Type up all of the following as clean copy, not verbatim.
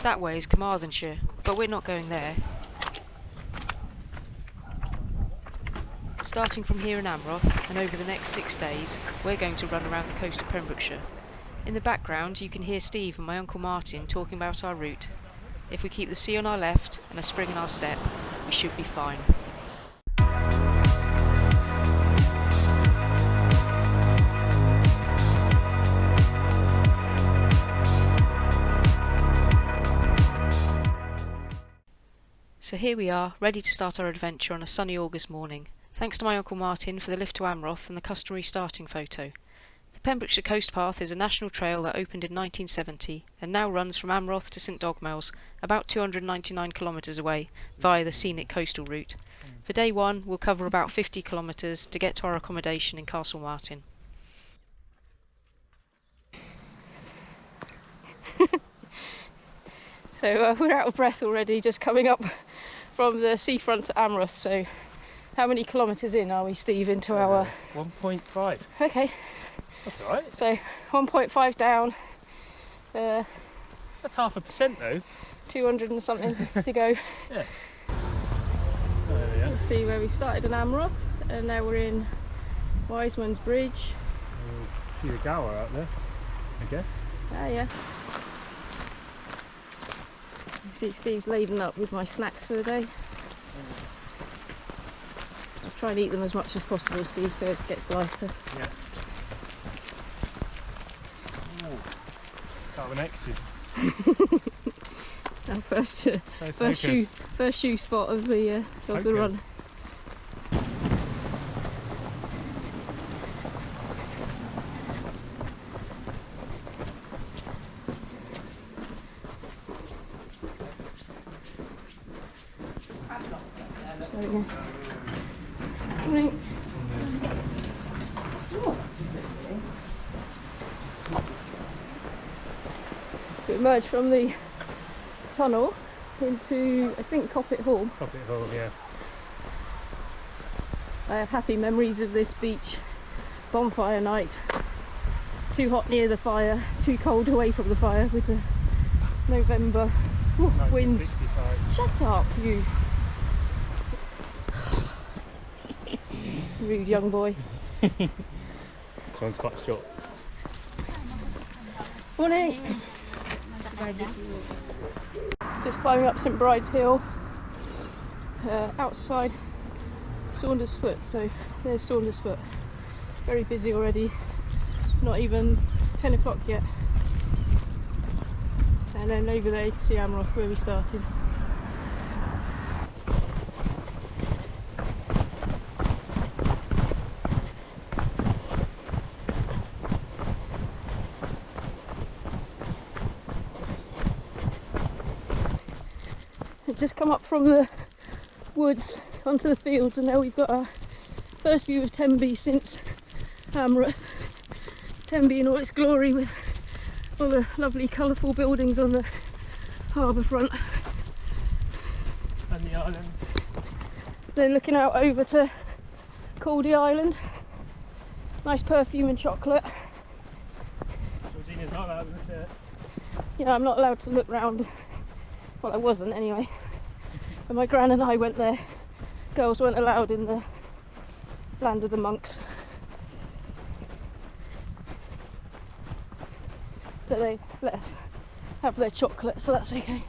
That way is Carmarthenshire, but we're not going there. Starting from here in Amroth, and over the next 6 days, we're going to run around the coast of Pembrokeshire. In the background you can hear Steve and my Uncle Martin talking about our route. If we keep the sea on our left and a spring in our step, we should be fine. So here we are, ready to start our adventure on a sunny August morning. Thanks to my Uncle Martin for the lift to Amroth and the customary starting photo. The Pembrokeshire Coast Path is a national trail that opened in 1970 and now runs from Amroth to St Dogmaels, about 299 kilometres away, via the scenic coastal route. For day one, we'll cover about 50 kilometres to get to our accommodation in Castlemartin. So we're out of breath already, just coming up from the seafront to Amroth. So how many kilometres in are we, Steve, into our... 1.5. Okay. That's all right. So 1.5 down. That's 0.5% though. 200 and something to go. Yeah. There we go. See where we started in Amroth, and now we're in Wiseman's Bridge. See the Gower out there, I guess. Ah, yeah. You see Steve's laden up with my snacks for the day. I'll try and eat them as much as possible, Steve, so as it gets lighter. Yeah. Carbon X's. Our first shoe spot of the run. So yeah. Morning. We emerged from the tunnel into, I think, Coppet Hall. Coppet Hall, yeah. I have happy memories of this beach bonfire night. Too hot near the fire, too cold away from the fire with the November winds. Shut up, you rude young boy. This one's quite short. Morning. Just climbing up St Bride's Hill, outside Saundersfoot. So there's Saundersfoot. Very busy already. Not even 10 o'clock yet. And then over there you can see Amroth, where we started. Just come up from the woods onto the fields, and now we've got our first view of Tenby since Amroth. Tenby in all its glory, with all the lovely colourful buildings on the harbour front. And the island. Then looking out over to Caldy Island. Nice perfume and chocolate. Georgina's not allowed to look there. Yeah, I'm not allowed to look round. Well, I wasn't anyway. When my gran and I went there, girls weren't allowed in the land of the monks. But they let us have their chocolate, so that's okay.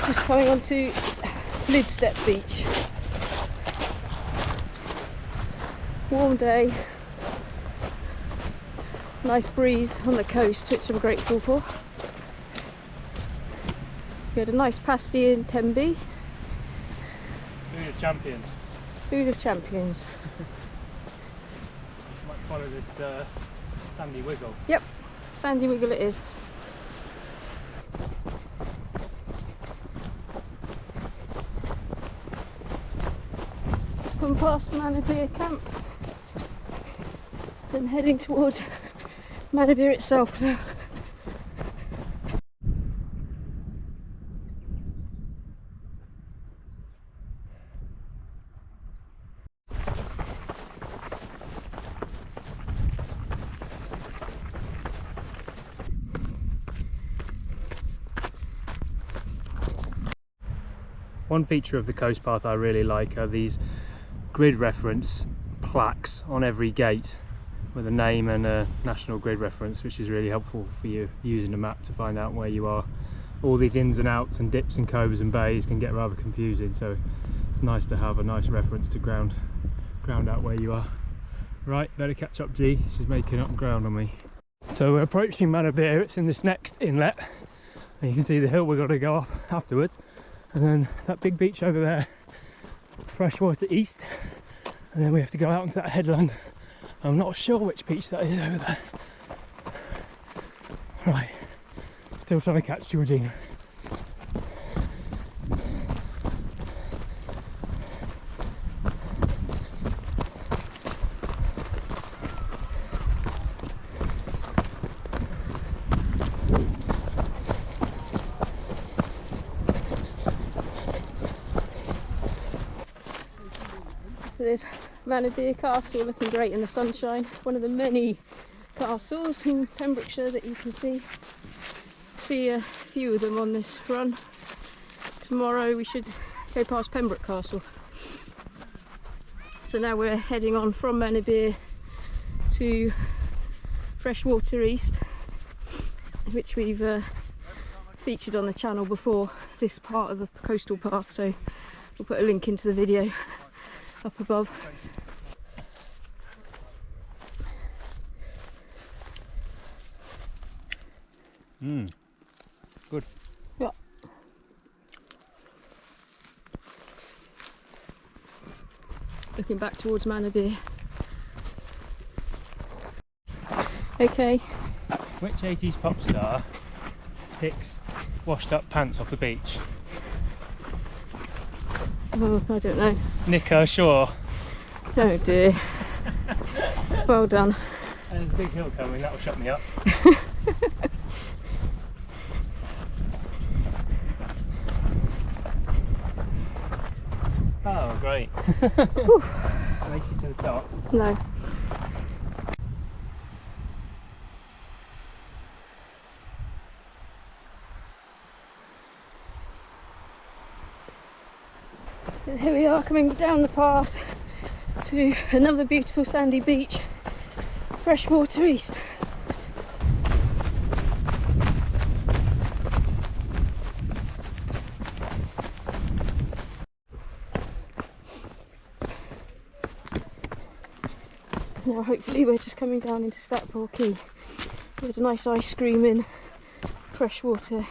Just coming onto Mid-Step Beach. Warm day. Nice breeze on the coast, which I'm grateful for. We had a nice pasty in Tenby. Food of champions. Food of champions. Might follow this sandy wiggle. Yep, sandy wiggle it is. Just come past Manorbier camp. Then heading towards Manorbier itself now. One feature of the coast path I really like are these grid reference plaques on every gate with a name and a national grid reference, which is really helpful for you using a map to find out where you are. All these ins and outs and dips and coves and bays can get rather confusing, so it's nice to have a nice reference to ground out where you are. Right, better catch up G, she's making up ground on me. So we're approaching Manorbier, it's in this next inlet, and you can see the hill we've got to go up afterwards. And then that big beach over there, freshwater east, and then we have to go out onto that headland. I'm not sure which beach that is over there. Right, still trying to catch Georgina. So there's Manorbier Castle looking great in the sunshine. One of the many castles in Pembrokeshire that you can see. See a few of them on this run. Tomorrow we should go past Pembroke Castle. So now we're heading on from Manorbier to Freshwater East, which we've featured on the channel before, this part of the coastal path, so we'll put a link into the video up above. Good. Yeah. Looking back towards Manorbier. Okay. Which 80s pop star picks washed up pants off the beach? Oh, I don't know. Nick Shaw. Oh dear. Well done. And there's a big hill coming, that'll shut me up. Oh, great. Race you to the top. No. And here we are coming down the path to another beautiful sandy beach, Freshwater East. Now hopefully we're just coming down into Stackpole Quay. We had a nice ice cream in Freshwater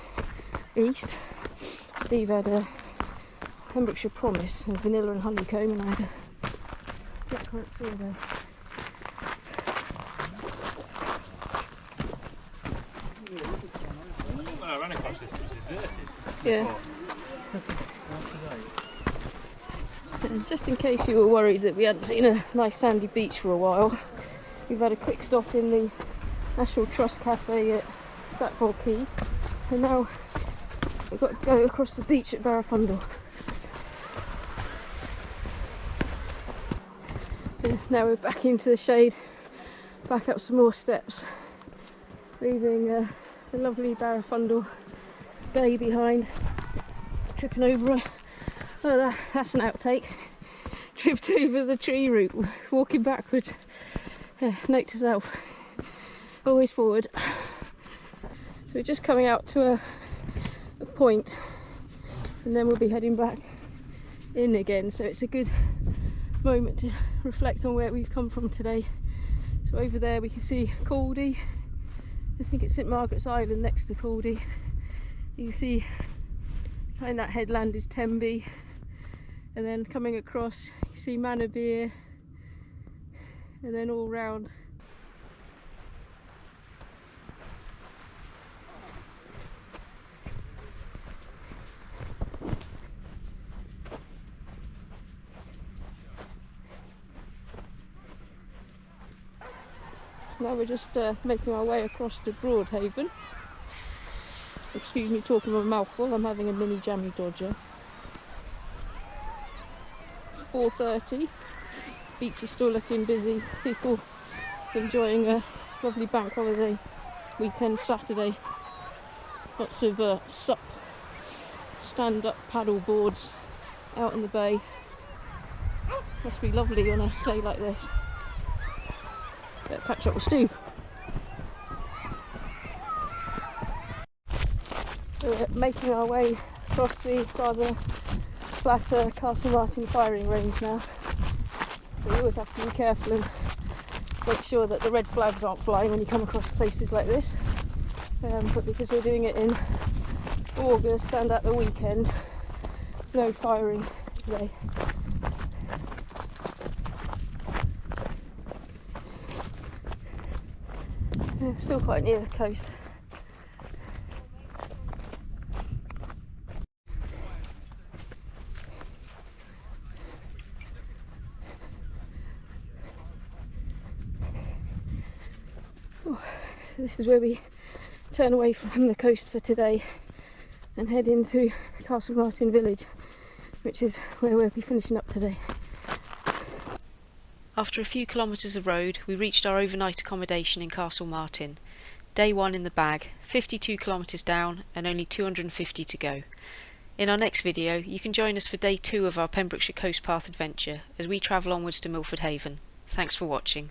East. Steve had a Pembrokeshire Promise of vanilla and honeycomb, and I had a blackcurrant sorbet. When I ran across this, it was deserted. Yeah. And just in case you were worried that we hadn't seen a nice sandy beach for a while, we've had a quick stop in the National Trust Cafe at Stackpole Quay, and now we've got to go across the beach at Barafundle. Now we're back into the shade, back up some more steps, leaving the lovely Barafundle Bay behind, tripping over a, oh, that's an outtake, tripped over the tree root, walking backwards. Yeah, note to self, always forward. So we're just coming out to a point and then we'll be heading back in again, so it's a good moment to reflect on where we've come from today. So over there we can see Caldy. I think it's St Margaret's Island next to Caldy. You can see behind that headland is Tenby, and then coming across you see Manorbier, and then all round now we're just making our way across to Broadhaven. Excuse me talking with a mouthful, I'm having a mini jammy dodger. It's 4:30, beach is still looking busy, people enjoying a lovely bank holiday weekend Saturday. Lots of SUP, stand-up paddle boards out in the bay. Must be lovely on a day like this. Better catch up with Steve. We're making our way across the rather flatter Castlemartin firing range now. But you always have to be careful and make sure that the red flags aren't flying when you come across places like this. But because we're doing it in August and at the weekend, there's no firing today. Still quite near the coast. So this is where we turn away from the coast for today and head into Castlemartin village, which is where we'll be finishing up today. After a few kilometres of road, we reached our overnight accommodation in Castlemartin. Day 1 in the bag, 52 kilometres down and only 250 to go. In our next video, you can join us for day 2 of our Pembrokeshire Coast Path adventure as we travel onwards to Milford Haven. Thanks for watching.